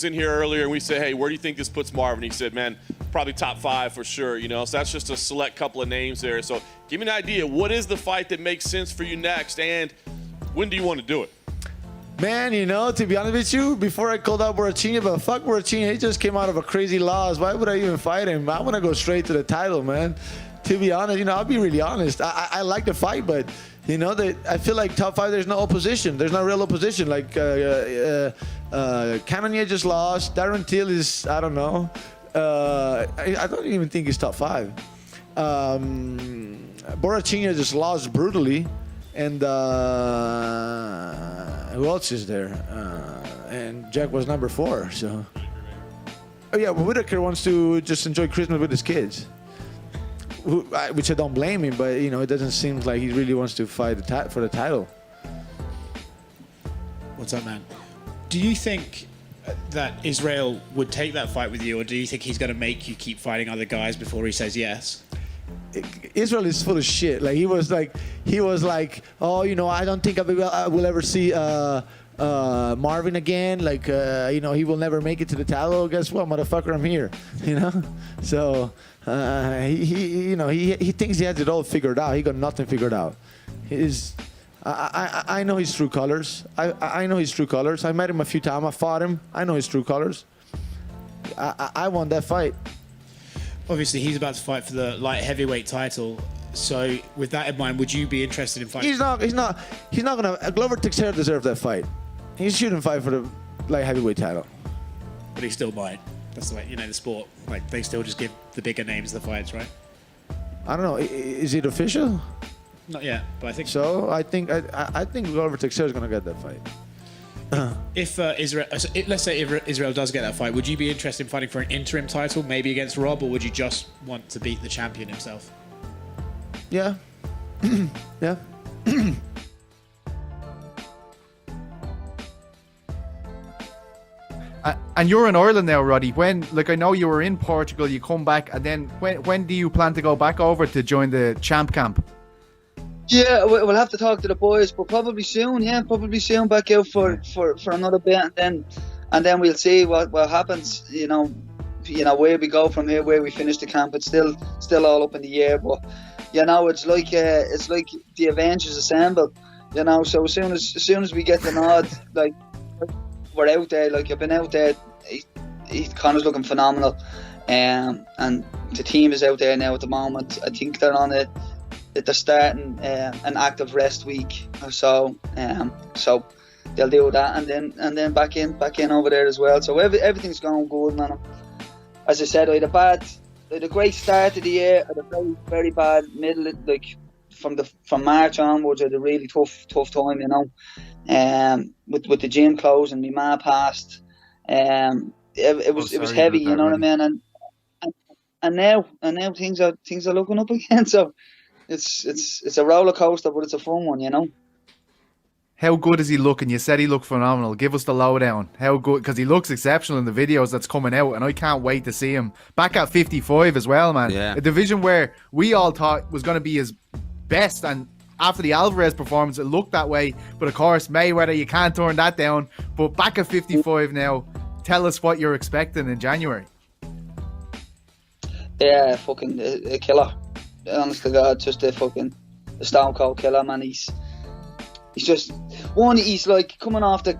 in here earlier and we said, hey, where do you think this puts Marvin? He said, man, probably top 5 for sure, you know. So that's just a select couple of names there. So give me an idea. What is the fight that makes sense for you next, and when do you want to do it? Man, you know, to be honest with you, before I called out Borrachinha, but fuck Borrachinha, he just came out of a crazy loss. Why would I even fight him? I want to go straight to the title, man. To be honest, you know, I'll be really honest. I like the fight, but you know, I feel like top 5, there's no opposition. There's no real opposition. Like, Cannonier just lost. Darren Till is, I don't know. I don't even think he's top 5. Borrachinha just lost brutally. And who else is there? And Jack was number 4. So, oh yeah, well, Whitaker wants to just enjoy Christmas with his kids. Which I don't blame him, but you know, it doesn't seem like he really wants to fight for the title. What's up, man? Do you think that Israel would take that fight with you, or do you think he's going to make you keep fighting other guys before he says yes? Israel is full of shit. Like he was like, oh, you know, I don't think I will ever see Marvin again. Like, you know, he will never make it to the title. Guess what, motherfucker, I'm here. You know, so. You know, he thinks he has it all figured out. He got nothing figured out. I know his true colors. I know his true colors. I met him a few times. I fought him. I know his true colors. I won that fight. Obviously, he's about to fight for the light heavyweight title. So, with that in mind, would you be interested in fighting? He's not gonna. Glover Teixeira deserves that fight. He shouldn't fight for the light heavyweight title. But he still might. That's the way, you know, the sport. Like, they still just give the bigger names the fights, right? I don't know. Is it official? Not yet, but I think so. I think Glover Teixeira is gonna get that fight. If Israel, let's say Israel does get that fight, would you be interested in fighting for an interim title, maybe against Rob, or would you just want to beat the champion himself? Yeah. Yeah. And you're in Ireland now, Roddy. When, like, I know you were in Portugal, you come back, and then when do you plan to go back over to join the champ camp? Yeah, we'll have to talk to the boys, but probably soon. Yeah, probably soon. Back out for another bit, and then we'll see what happens. You know where we go from here, where we finish the camp. It's still all up in the air, but you know, it's like the Avengers assemble. You know, so as soon as we get the nod, like, we're out there. Like, I've been out there. Conor's looking phenomenal, and the team is out there now at the moment. I think they're on it. They're starting an active rest week or so. So they'll do that, and then back in over there as well. So everything's going good, man. As I said, I had a great start of the year. I had a very, very bad middle. Like from March onwards, I had a really tough time, you know. With the gym closed and my ma passed. It was heavy, you know what I mean. And now things are looking up again. So it's a roller coaster, but it's a fun one, you know. How good is he looking? You said he looked phenomenal. Give us the lowdown. How good? Because he looks exceptional in the videos that's coming out, and I can't wait to see him back at 55 as well, man. Yeah. A division where we all thought was going to be his best, and after the Alvarez performance, it looked that way. But of course, Mayweather, you can't turn that down. But back at 55 now, tell us what you're expecting in January. Yeah, fucking a killer. Honest to God, just a stone cold killer, man. He's just one. He's like coming off the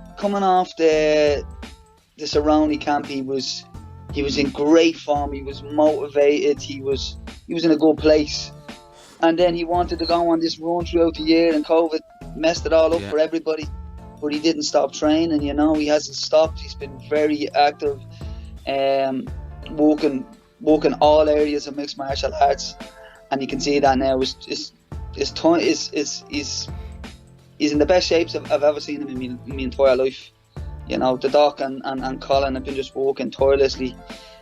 Cerrone camp. He was in great form. He was motivated. He was in a good place. And then he wanted to go on this run throughout the year, and COVID messed it all up for everybody. But he didn't stop training, you know. He hasn't stopped. He's been very active, working all areas of mixed martial arts, and you can see that now. He's in the best shapes I've ever seen him in my entire life. You know, the Doc and Colin have been just working tirelessly,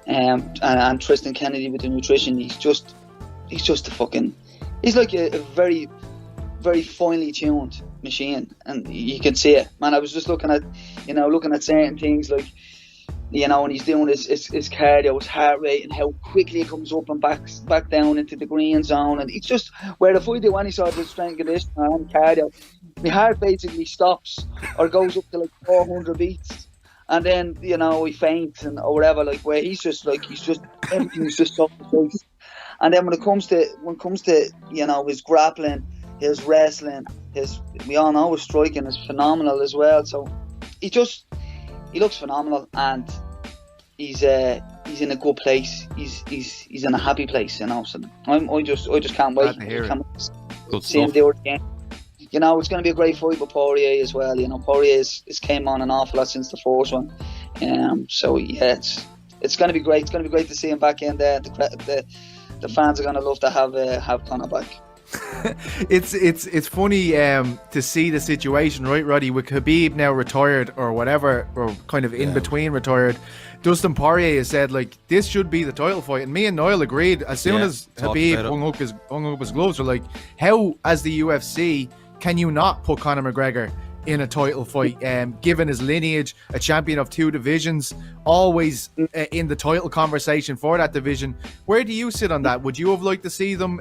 and Tristan Kennedy with the nutrition. He's like a very, very finely tuned machine, and you can see it, man. I was just looking at certain things, like, you know, when he's doing his cardio, his heart rate, and how quickly it comes up and back down into the green zone. And it's just where if I do any sort of strength conditioning and cardio, my heart basically stops or goes up to like 400 beats, and then he faints or whatever. Like where he's just everything's just so close. And then when it comes to his grappling, his wrestling, we all know his striking is phenomenal as well. So he looks phenomenal, and he's in a good place. He's in a happy place, So I just can't wait. Good See him stuff. do it again. It's going to be a great fight with Poirier as well. Poirier has came on an awful lot since the first one. So yeah, it's going to be great. It's going to be great to see him back in there. The fans are going to love to have Conor back. It's funny to see the situation, right, Roddy, with Khabib now retired or whatever, or kind of in between retired. Dustin Poirier has said, like, this should be the title fight, and me and Niall agreed. As soon as Khabib hung up his gloves, we're like, how, as the UFC, can you not put Conor McGregor in a title fight, given his lineage, a champion of 2 divisions, always in the title conversation for that division? Where do you sit on that? Would you have liked to see them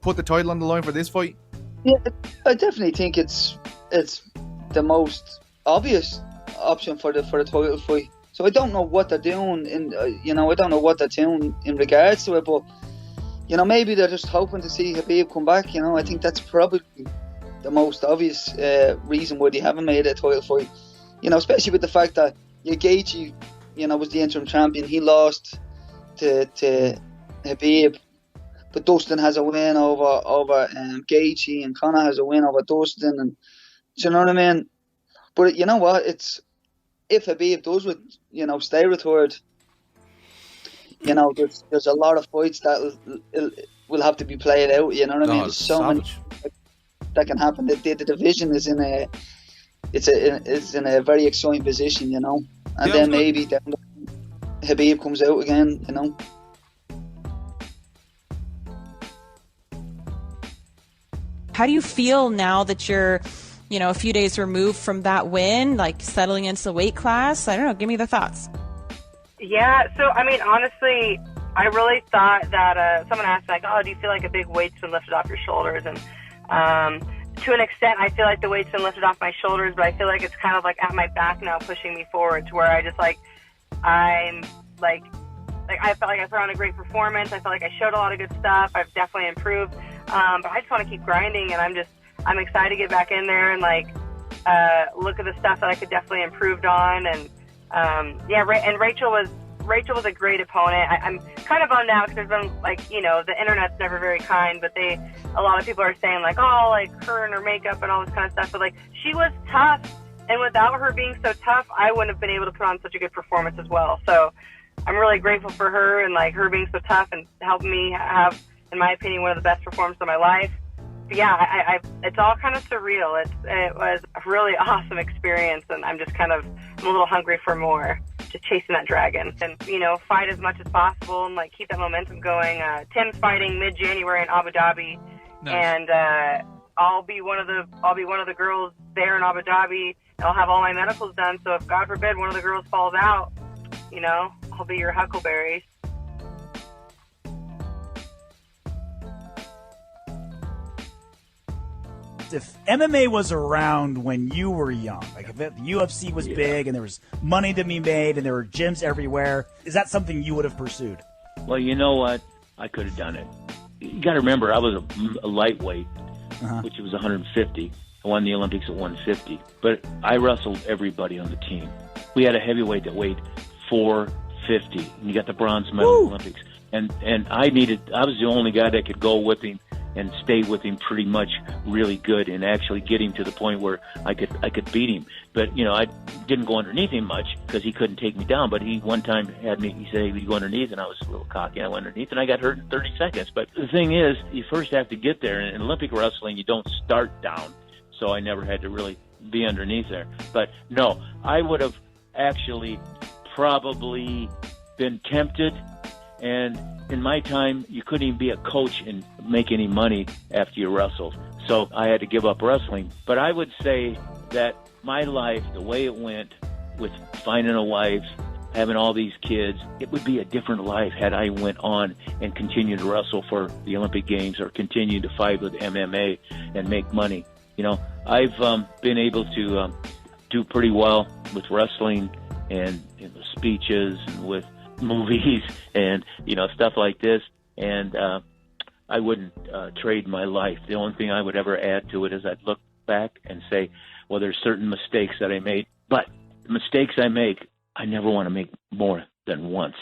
put the title on the line for this fight? Yeah, I definitely think it's the most obvious option for the title fight. So I don't know what they're doing I don't know what they're doing in regards to it, but maybe they're just hoping to see Khabib come back. I think that's probably the most obvious reason why they haven't made a title fight. Especially with the fact that Gaethje, was the interim champion. He lost to Khabib, but Dustin has a win over Gaethje, and Conor has a win over Dustin, and do you know what I mean? But you know what? If Khabib does stay retired, there's a lot of fights that will have to be played out. You know what I mean? There's so many that can happen. The division is in a very exciting position, and then maybe Khabib comes out again, How do you feel now that you're, a few days removed from that win, like settling into the weight class? I don't know. Give me the thoughts. Yeah. So, I mean, honestly, I really thought that someone asked, like, oh, do you feel like a big weight's been lifted off your shoulders? And to an extent, I feel like the weight's been lifted off my shoulders, but I feel like it's kind of like at my back now, pushing me forward to where I just I felt like I put on a great performance. I felt like I showed a lot of good stuff. I've definitely improved. But I just want to keep grinding, and I'm excited to get back in there and look at the stuff that I could definitely improve on. And and Rachel was a great opponent. I'm kind of bummed out because there's been the internet's never very kind, but a lot of people are saying her and her makeup and all this kind of stuff. But she was tough, and without her being so tough, I wouldn't have been able to put on such a good performance as well. So I'm really grateful for her and her being so tough and helping me have, in my opinion, one of the best performances of my life. But yeah, it's all kind of surreal. It was a really awesome experience, and I'm a little hungry for more, just chasing that dragon and, fight as much as possible and keep that momentum going. Tim's fighting mid-January in Abu Dhabi. Nice. And I'll be one of the girls there in Abu Dhabi, and I'll have all my medicals done. So if God forbid one of the girls falls out, I'll be your huckleberry. If MMA was around when you were young, if the UFC was big and there was money to be made and there were gyms everywhere, is that something you would have pursued? Well, you know what? I could have done it. You got to remember, I was a lightweight, which was 150. I won the Olympics at 150. But I wrestled everybody on the team. We had a heavyweight that weighed 450, and you got the bronze medal in the Olympics. And I was the only guy that could go with him and stay with him pretty much really good and actually get him to the point where I could beat him. But, I didn't go underneath him much because he couldn't take me down. But he one time had me, he said, "Would you go underneath?" And I was a little cocky. I went underneath and I got hurt in 30 seconds. But the thing is, you first have to get there. In Olympic wrestling, you don't start down. So I never had to really be underneath there. But no, I would have actually probably been tempted. And in my time, you couldn't even be a coach and make any money after you wrestled. So I had to give up wrestling. But I would say that my life, the way it went with finding a wife, having all these kids, it would be a different life had I went on and continued to wrestle for the Olympic Games or continued to fight with MMA and make money. I've been able to do pretty well with wrestling and speeches and with movies and stuff like this, and I wouldn't trade my life. The only thing I would ever add to it is I'd look back and say, well, there's certain mistakes that I made, but the mistakes I make, I never want to make more than once.